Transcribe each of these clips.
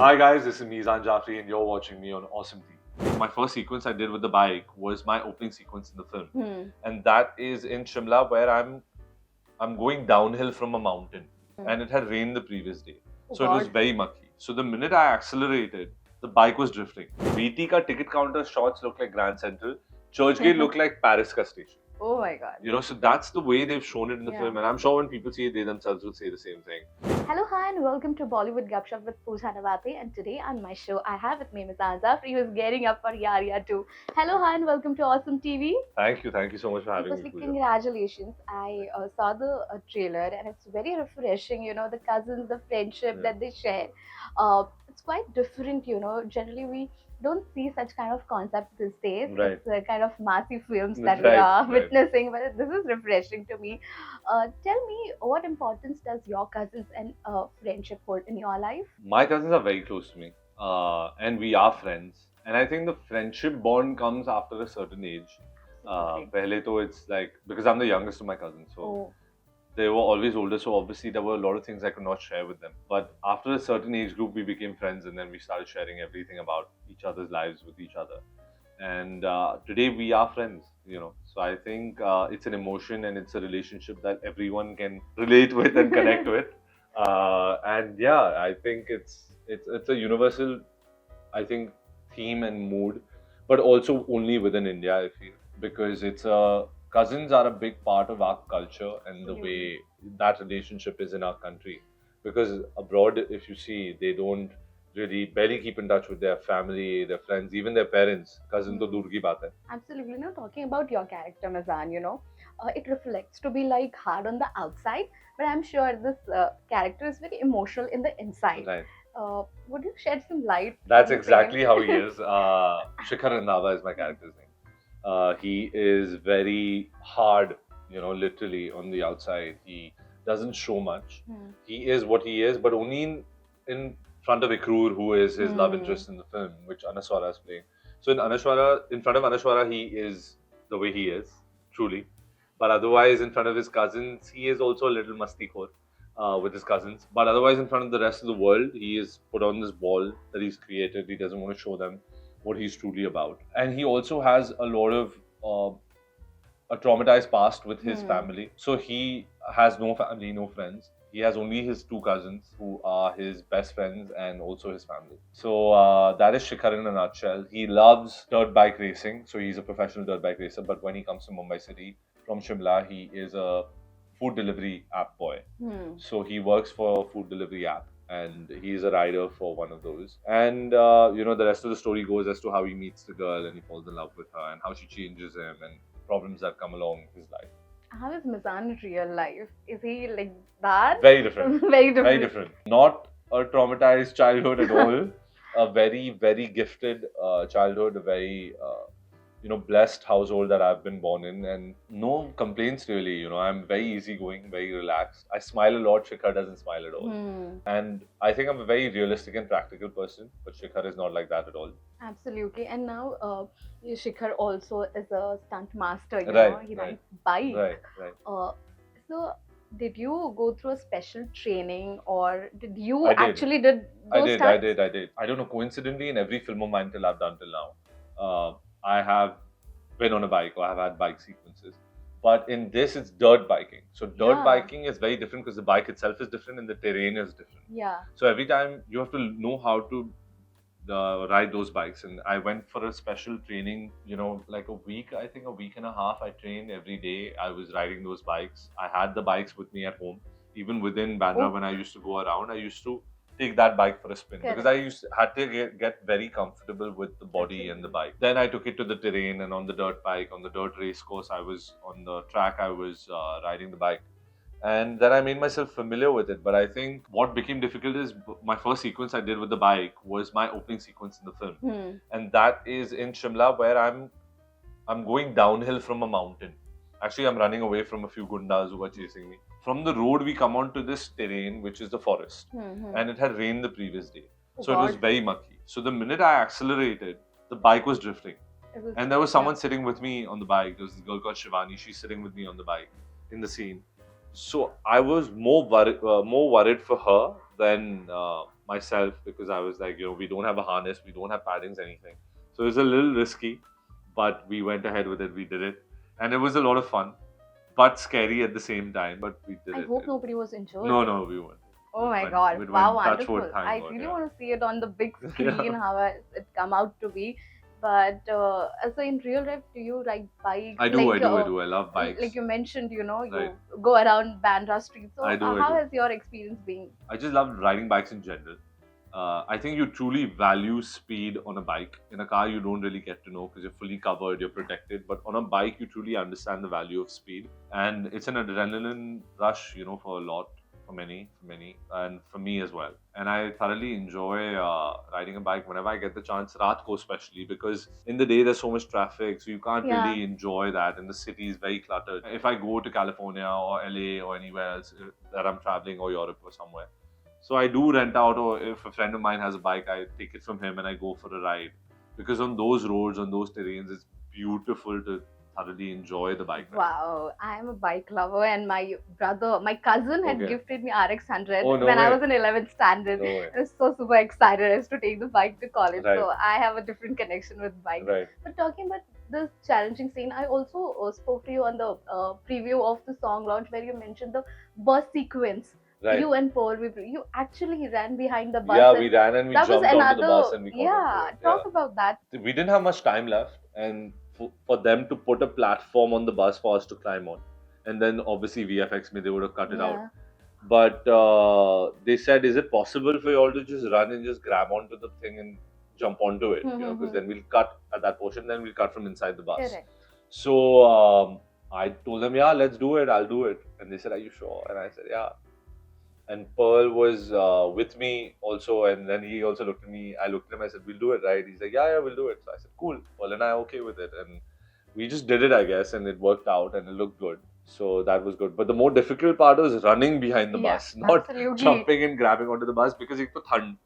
Hi guys, this is Meezan Jafri and you're watching me on Awesome TV. My first sequence I did with the bike was my opening sequence in the film. And that is in Shimla where I'm going downhill from a mountain. And it had rained the previous day. So it was very mucky. So the minute I accelerated, the bike was drifting. VT ka ticket counter shots look like Grand Central. Churchgate look like Paris ka station. Oh my god. You know, so that's the way they've shown it in the film. And I'm sure when people see it, they themselves will say the same thing. Hello, hi, and welcome to Bollywood Gupshup with Pooja Navate. And today on my show, I have with me Meezan Jafri, who is gearing up for Yaariyan too. Hello, hi, and welcome to Awesome TV. Thank you so much for having Firstly, me. Pooja. Congratulations. I saw the trailer and it's very refreshing, you know, the cousins, the friendship that they share. It's quite different, you know. Generally, we don't see such kind of concept these days. Right. It's the kind of massive films that we are witnessing, but this is refreshing to me. Tell me, what importance does your cousins and friendship hold in your life? My cousins are very close to me, and we are friends. And I think the friendship bond comes after a certain age. Pehle to it's like, because I'm the youngest of my cousins, so they were always older, so obviously there were a lot of things I could not share with them. But after a certain age group, we became friends, and then we started sharing everything about each other's lives with each other. And today we are friends, you know. So I think it's an emotion and it's a relationship that everyone can relate with and connect with. And yeah, I think it's a universal, I think, theme and mood, but also only within India, I feel, because cousins are a big part of our culture and the way that relationship is in our country. Because abroad, if you see, they don't really barely keep in touch with their family, their friends, even their parents. Cousin to dur ki baat hai. Absolutely. Now, talking about your character, Meezan, you know, it reflects to be like hard on the outside, but I'm sure this character is very emotional in the inside. Right. Would you shed some light? That's on the exactly same? how he is. Shikhar Randhawa is my character's name. He is very hard, you know, literally on the outside. He doesn't show much. He is what he is, but only in front of Ikrur, who is his love interest in the film, which Anaswara is playing. So in front of Anaswara, he is the way he is, truly. But otherwise, in front of his cousins, he is also a little mastikhor with his cousins. But otherwise, in front of the rest of the world, he is put on this ball that he's created. He doesn't want to show them what he's truly about. And he also has a lot of a traumatized past with his family. So he has no family, no friends. He has only his two cousins who are his best friends and also his family. So that is Shikhar in a nutshell. He loves dirt bike racing. So he's a professional dirt bike racer. But when he comes to Mumbai City from Shimla, he is a food delivery app boy. So he works for a food delivery app and he's a rider for one of those. And you know, the rest of the story goes as to how he meets the girl and he falls in love with her and how she changes him and problems that come along his life. How is Meezan in real life? Is he like that? Very different. Very different. Very different. Not a traumatized childhood at all. A very, very gifted childhood, a very, you know, blessed household that I've been born in, and no complaints really. You know, I'm very easygoing, very relaxed. I smile a lot. Shikhar doesn't smile at all. And I think I'm a very realistic and practical person, but Shikhar is not like that at all. Absolutely. And now Shikhar also is a stunt master, you Right, know, he right. rides bike. Right. So did you go through a special training or did you I did. actually did those I stunts? did. I don't know, coincidentally, in every film of mine till I've done till now, I have been on a bike or I've had bike sequences. But in this, it's dirt biking. So dirt biking is very different because the bike itself is different and the terrain is different. Yeah. So every time you have to know how to ride those bikes. And I went for a special training, you know, like a week and a half. I trained every day. I was riding those bikes. I had the bikes with me at home. Even within Bandra, when I used to go around, I used to take that bike for a spin because I had to get very comfortable with the body and the bike. Then I took it to the terrain and on the dirt bike, on the dirt race course, I was on the track, I was riding the bike. And then I made myself familiar with it. But I think what became difficult is my first sequence I did with the bike was my opening sequence in the film. And that is in Shimla where I'm going downhill from a mountain. Actually, I'm running away from a few gundas who are chasing me. From the road, we come onto this terrain, which is the forest. And it had rained the previous day. So it was very mucky. So the minute I accelerated, the bike was drifting. And there was someone sitting with me on the bike. There was this girl called Shivani. She's sitting with me on the bike in the scene. So I was more worried for her than myself because I was like, we don't have a harness, we don't have paddings, anything. So it was a little risky, but we went ahead with it. We did it, and it was a lot of fun, but scary at the same time. But we did I it. hope nobody was injured. No, we weren't. Oh my Went- god! it Wow, went touch wood, wonderful. thank I God, really yeah. want to see it on the big screen. Yeah. How it come out to be. But so in real life, do you ride bikes? I do. I love bikes. Like you mentioned, you Right. go around Bandra street. So I do. how has your experience been? I just love riding bikes in general. I think you truly value speed on a bike. In a car, you don't really get to know because you're fully covered, you're protected. But on a bike, you truly understand the value of speed. And it's an adrenaline rush, for a lot, for many, and for me as well. And I thoroughly enjoy riding a bike whenever I get the chance, raat ko especially, because in the day there's so much traffic, so you can't Yeah. really enjoy that. And the city is very cluttered. If I go to California or LA or anywhere else that I'm traveling, or Europe or somewhere, so I do rent out, or if a friend of mine has a bike, I take it from him and I go for a ride. Because on those roads, on those terrains, it's beautiful to thoroughly enjoy the bike ride. Wow, I am a bike lover, and my cousin had Okay. gifted me RX 100 Oh, no when I way. was in 11th standard. No way. I was so super excited as to take the bike to college. Right. So I have a different connection with bikes. Right. But talking about this challenging scene, I also spoke to you on the preview of the song launch where you mentioned the bus sequence. Right. You and Paul, you actually ran behind the bus. Yeah, and we ran and we that was jumped onto the another. bus and we got Yeah, onto it. talk about that. We didn't have much time left, and for them to put a platform on the bus for us to climb on, and then obviously VFX they would have cut it out. But they said, is it possible for you all to just run and just grab onto the thing and jump onto it? Because then we'll cut at that portion, then we'll cut from inside the bus. Correct. So I told them, yeah, let's do it, I'll do it. And they said, are you sure? And I said, yeah. And Pearl was with me also, and then he also looked at me. I looked at him, I said, we'll do it, right? He's like, yeah, we'll do it. So I said, cool. Pearl and I are okay with it. And we just did it, I guess, and it worked out and it looked good. So that was good. But the more difficult part was running behind the bus, not absolutely. jumping and grabbing onto the bus, because it was thund.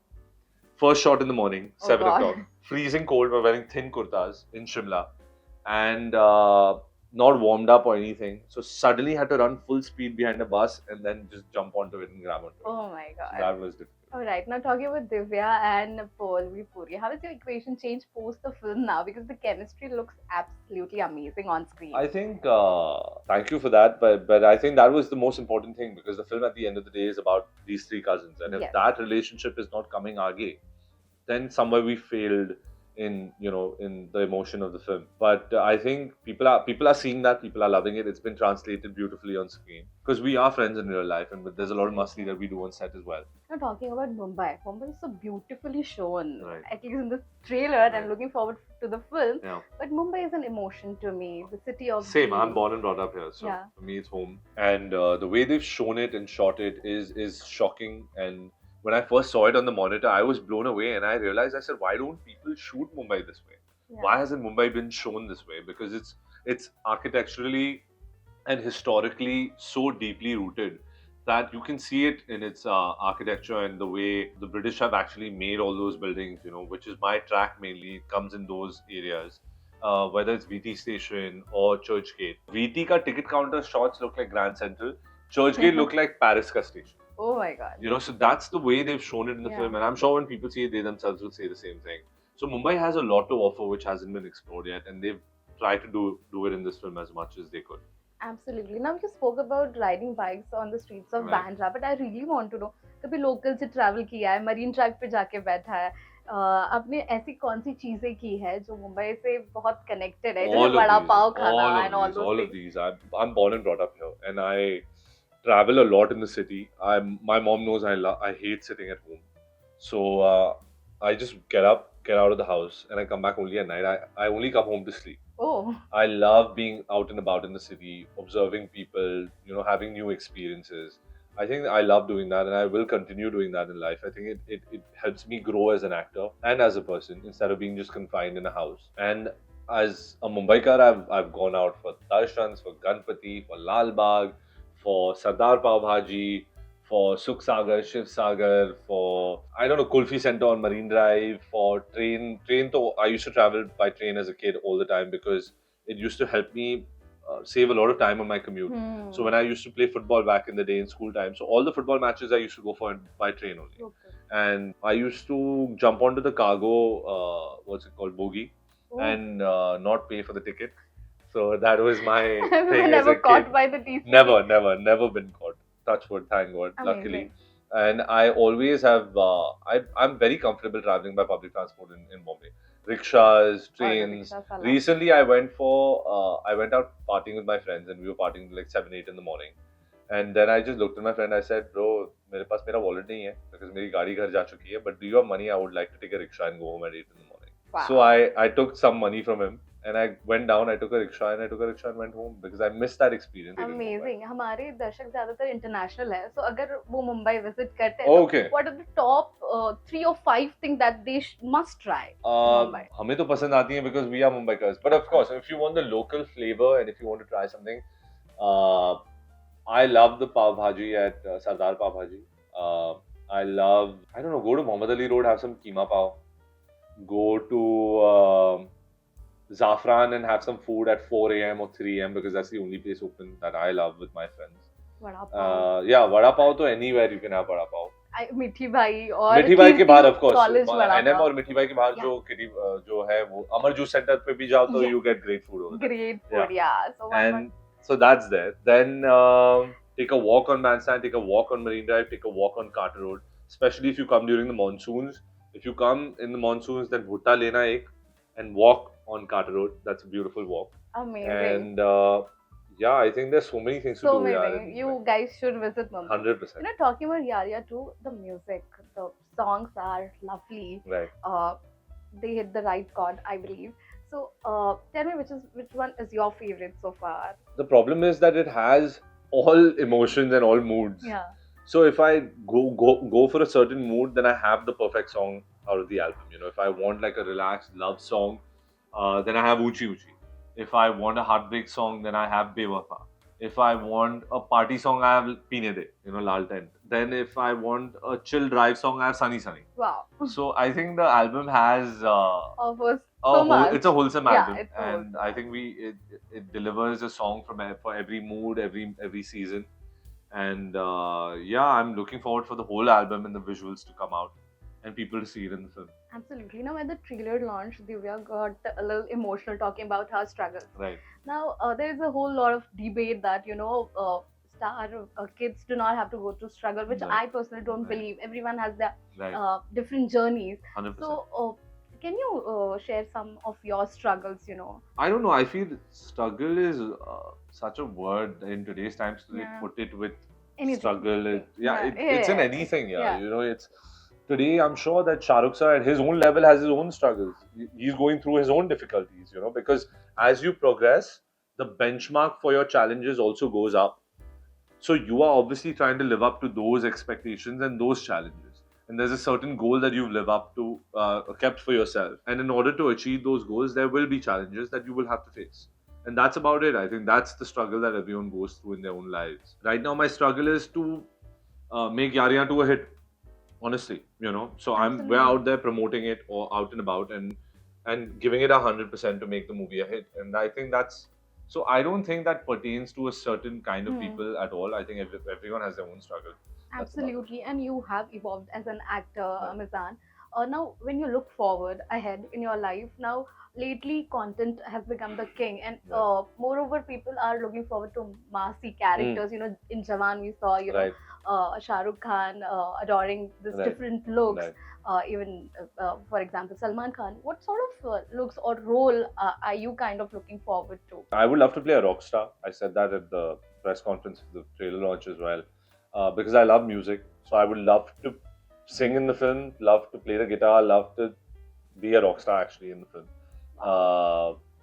First shot in the morning, 7 God. o'clock. Freezing cold, we're wearing thin kurtas in Shimla. And not warmed up or anything. So suddenly had to run full speed behind a bus and then just jump onto it and grab onto it. Oh my god. So that was difficult. Alright, now talking about Divya and Paul Vipuri, how has your equation changed post the film now? Because the chemistry looks absolutely amazing on screen. I think, thank you for that, but I think that was the most important thing, because the film at the end of the day is about these three cousins. And if Yes. that relationship is not coming aage, then somewhere we failed in the emotion of the film. But I think people are seeing that, people are loving it. It's been translated beautifully on screen, because we are friends in real life, and there's a lot of masti that we do on set as well. Now talking about Mumbai is so beautifully shown, Right. at least in the trailer. Right. I'm looking forward to the film. Yeah. But Mumbai is an emotion to me, the city of Same, I'm dreams. born and brought up here, so Yeah. for me it's home. And the way they've shown it and shot it is shocking. And when I first saw it on the monitor, I was blown away, and I realized, I said, why don't people shoot Mumbai this way? Yeah. Why hasn't Mumbai been shown this way? Because it's architecturally and historically so deeply rooted that you can see it in its architecture and the way the British have actually made all those buildings, which is my track mainly. It comes in those areas. Whether it's VT Station or Churchgate. VT ka ticket counter shots look like Grand Central. Churchgate look like Paris ka station. Oh my god. So that's the way they've shown it in the Yeah. film, and I'm sure when people see it, they themselves will say the same thing. So Mumbai has a lot to offer which hasn't been explored yet, and they've tried to do it in this film as much as they could. Absolutely. Now you spoke about riding bikes on the streets of Right. Bandra, but I really want to know, कभी local से travel किया है, marine drive पे जाके बैठा है, आपने ऐसी कौन सी चीजें की है जो मुंबई से बहुत कनेक्टेड है, जैसे वड़ा पाव खाना and all those all things. of these. I'm born and brought up here, and I travel a lot in the city. My mom knows I hate sitting at home, so I just get out of the house, and I come back only at night. I only come home to sleep. Oh, I love being out and about in the city, observing people, having new experiences. I think I love doing that, and I will continue doing that in life. I think it helps me grow as an actor and as a person, instead of being just confined in a house. And as a Mumbaikar, I've gone out for darshans, for Ganpati, for Lal Bagh, for Sardar Pav Bhaji, for Sukh Sagar, Shiv Sagar, for, I don't know, Kulfi Center on Marine Drive, for train. I used to travel by train as a kid all the time, because it used to help me save a lot of time on my commute. So when I used to play football back in the day in school time, so all the football matches I used to go for by train only. okay. and I used to jump onto the cargo, what's it called, bogie, Oh. and not pay for the ticket. So that was my We were thing as never a caught kid. by the TC. Never been caught. Touch wood, thank God, Amazing. luckily. And I always have, I'm very comfortable traveling by public transport in Bombay. Rickshaws, trains. rickshaws are lovely. Recently, I went out partying with my friends, and we were partying like 7, 8 in the morning. And then I just looked at my friend. I said, "Bro, मेरे पास मेरा wallet नहीं है because मेरी गाड़ी घर जा चुकी है. But do you have money? I would like to take a rickshaw and go home at 8 in the morning." Wow. So I took some money from him and I went down. I took a rickshaw and went home because I missed that experience. Amazing. हमारे दर्शक ज्यादातर international है, so अगर वो Mumbai visit करते हैं, Okay. तो what are the top 3 or 5 things that they must try in Mumbai? हमें तो पसंद आती हैं because we are Mumbaikars. But of course, if you want the local flavor and if you want to try something, I love the pav bhaji at Sardar Pav Bhaji. I don't know, go to Muhammad Ali Road, have some keema pav. Go to Zafran and have some food at 4 a.m. or 3 a.m. because that's the only place open that I love with my friends. Vada pav. Yeah, vada pav to anywhere you can have vada pav. मिठी भाई और मिठी भाई के बाहर of course college vada NM और मिठी भाई के बाहर जो किटी जो है वो अमर जूस सेंटर पे भी जाओ तो you get great food over there. Great food, yeah. So that's there. Then take a walk on Bandstand, take a walk on Marine Drive, take a walk on Carter Road. Especially if you come during the monsoons. If you come in the monsoons, then Bhutta lena ek and walk on Carter Road. That's a beautiful walk. Amazing. And yeah, I think there's so many things to do. So many. You guys should visit Mumbai. 100%. You know, talking about Yaariyan too, the music, the songs are lovely. Right. They hit the right chord, I believe. So tell me which one is your favorite so far? The problem is that it has all emotions and all moods. Yeah. So if I go for a certain mood, then I have the perfect song out of the album. You know, if I want like a relaxed love song, then I have Uchi Uchi. If I want a heartbreak song, then I have Bewafa. If I want a party song, I have Peene De, you know, Lal Tent. Then if I want a chill drive song, I have Sunny Sunny. Wow. So I think the album has offers so much. It's a wholesome album, it's and I think it delivers a song for every mood, every season. And yeah, I'm looking forward for the whole album and the visuals to come out and people to see it in the film. Absolutely. Now, when the trailer launched, Divya got a little emotional talking about her struggles. Right. Now, there is a whole lot of debate that, you know, star kids do not have to go through struggle, which I personally don't believe. Everyone has their different journeys. 100%. So, can you share some of your struggles, you know? I don't know. I feel struggle is such a word in today's times. They put it with anything. Struggle. It's in anything. You know, it's today. I'm sure that Shah Rukh sir at his own level has his own struggles. He's going through his own difficulties. You know, because as you progress, the benchmark for your challenges also goes up. So you are obviously trying to live up to those expectations and those challenges. And there's a certain goal that you live up to, kept for yourself. And in order to achieve those goals, there will be challenges that you will have to face. And that's about it. I think that's the struggle that everyone goes through in their own lives. Right now, my struggle is to make Yaariyan to a hit. Honestly, you know. So we're out there promoting it or out and about and giving it 100% to make the movie a hit. And I think that's. So I don't think that pertains to a certain kind of people at all. I think everyone has their own struggle. Absolutely, and you have evolved as an actor, Meezan. Now, when you look forward ahead in your life, now lately content has become the king, and moreover, people are looking forward to massy characters. You know, in Jawan we saw, you know, Shah Rukh Khan adoring this different looks. Even, for example, Salman Khan. What sort of looks or role are you kind of looking forward to? I would love to play a rock star. I said that at the press conference of the trailer launch as well. Because I love music, so I would love to sing in the film, love to play the guitar, love to be a rock star actually in the film.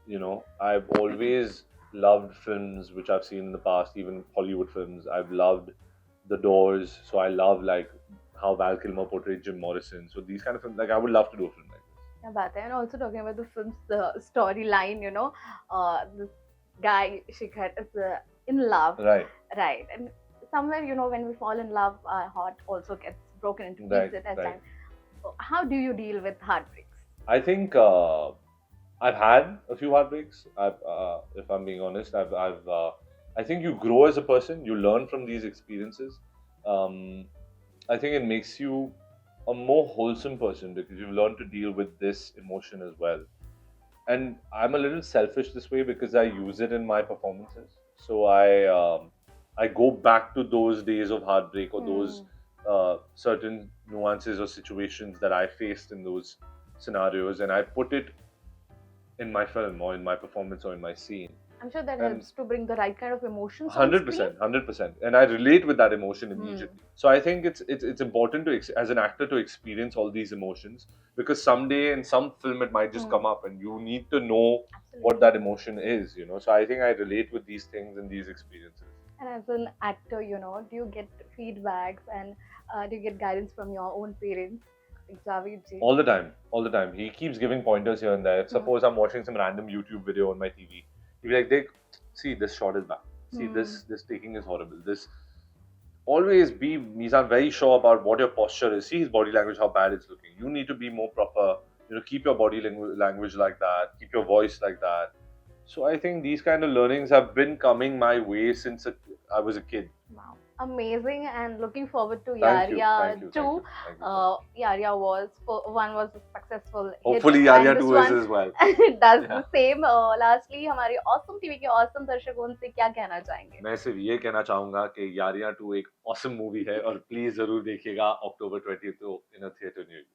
You know, I've always loved films which I've seen in the past, even Hollywood films. I've loved The Doors, so I love like how Val Kilmer portrayed Jim Morrison. So these kind of films, like I would love to do a film like this. Yeah, baat hai. And also talking about the film's storyline, you know, this guy Shikhar is in love. Right. And somewhere, you know, when we fall in love, our heart also gets broken into pieces at times. How do you deal with heartbreaks? I think I've had a few heartbreaks. If I'm being honest, I think you grow as a person. You learn from these experiences. I think it makes you a more wholesome person because you've learned to deal with this emotion as well. And I'm a little selfish this way because I use it in my performances. So I go back to those days of heartbreak or those certain nuances or situations that I faced in those scenarios, and I put it in my film or in my performance or in my scene. I'm sure that And helps to bring the right kind of emotions on hundred screen. percent, 100%, and I relate with that emotion immediately. So I think it's important to as an actor to experience all these emotions because someday in some film it might just come up, and you need to know what that emotion is. So I think I relate with these things and these experiences. And as an actor, do you get feedbacks and do you get guidance from your own parents, like Javed ji? All the time, all the time. He keeps giving pointers here and there. If suppose I'm watching some random YouTube video on my TV, he'll be like, "Dick, see this shot is bad. See this taking is horrible. This always be Meezan very sure about what your posture is. See his body language, how bad it's looking. You need to be more proper. Keep your body language like that. Keep your voice like that." So I think these kind of learnings have been coming my way since I was a kid. Wow, amazing! And looking forward to Thank you, Yaariyan thank you, thank 2. you, thank you. Yaariyan one was a successful hit, Hopefully, and Yaariyan this 2 is one as well. does Yeah. the same. Lastly, हमारे awesome TV के awesome दर्शकों से क्या कहना चाहेंगे? मैं सिर्फ ये कहना चाहूंगा कि यारियां 2 एक awesome मूवी है और प्लीज जरूर देखिएगा October 20th को इन अ थिएटर नियर यू.